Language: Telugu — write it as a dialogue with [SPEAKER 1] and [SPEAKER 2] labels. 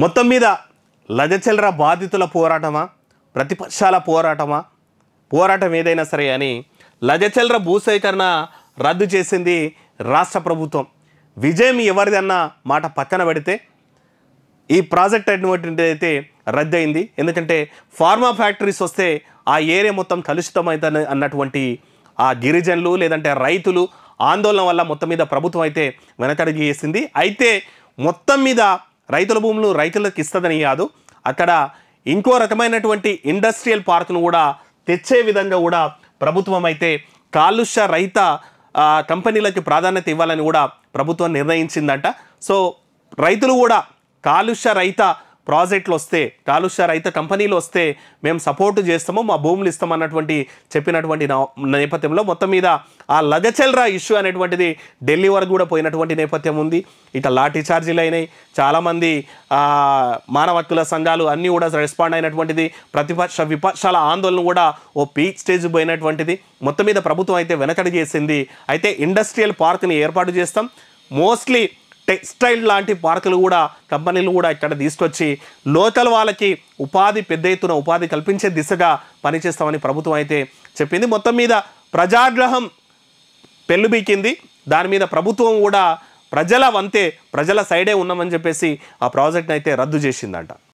[SPEAKER 1] మొత్తం మీద లజచల్ర బాధితుల పోరాటమా, ప్రతిపక్షాల పోరాటమా, పోరాటం ఏదైనా సరే అని లజచల్ర భూసేకరణ రద్దు చేసింది రాష్ట్ర ప్రభుత్వం. విజయం ఎవరిదన్న మాట పక్కన పెడితే ఈ ప్రాజెక్ట్ అయితే రద్దయింది. ఎందుకంటే ఫార్మా ఫ్యాక్టరీస్ వస్తే ఆ ఏరియా మొత్తం కలుషితమవుతుంది అన్నటువంటి ఆ గిరిజనులు లేదంటే రైతులు ఆందోళన వల్ల మొత్తం మీద ప్రభుత్వం అయితే వెనకడుగు వేసింది. అయితే మొత్తం మీద రైతుల భూములు రైతులకు ఇస్తుందని కాదు, అక్కడ ఇంకో రకమైనటువంటి ఇండస్ట్రియల్ పార్క్ను కూడా తెచ్చే విధంగా కూడా ప్రభుత్వం అయితే కాలుష్య రహిత కంపెనీలకి ప్రాధాన్యత ఇవ్వాలని కూడా ప్రభుత్వం నిర్ణయించిందంట. సో రైతులు కూడా కాలుష్య రహిత ప్రాజెక్టులు వస్తే, కాలుష్య రహిత కంపెనీలు వస్తే మేము సపోర్టు చేస్తాము, మా భూములు ఇస్తామన్నటువంటి చెప్పినటువంటి నేపథ్యంలో మొత్తం మీద ఆ లజచల్ర ఇష్యూ అనేటువంటిది ఢిల్లీ వరకు కూడా పోయినటువంటి నేపథ్యం ఉంది. ఇక లాఠీ ఛార్జీలు అయినాయి, చాలామంది మానవ హక్కుల సంఘాలు అన్నీ కూడా రెస్పాండ్ అయినటువంటిది, విపక్షాల ఆందోళన కూడా ఓ పీక్ స్టేజ్ పోయినటువంటిది. మొత్తం మీద ప్రభుత్వం అయితే వెనకడుగు చేసింది. అయితే ఇండస్ట్రియల్ పార్క్ని ఏర్పాటు చేస్తాం, మోస్ట్లీ టెక్స్టైల్ లాంటి పార్కులు కూడా కంపెనీలు కూడా ఇక్కడ తీసుకొచ్చి లోకల్ వాళ్ళకి ఉపాధి పెద్ద ఎత్తున ఉపాధి కల్పించే దిశగా పనిచేస్తామని ప్రభుత్వం అయితే చెప్పింది. మొత్తం మీద ప్రజాగ్రహం పెళ్ళుబీకింది. దాని మీద ప్రభుత్వం కూడా ప్రజల సైడే ఉన్నామని చెప్పేసి ఆ ప్రాజెక్ట్ని అయితే రద్దు చేసిందంట.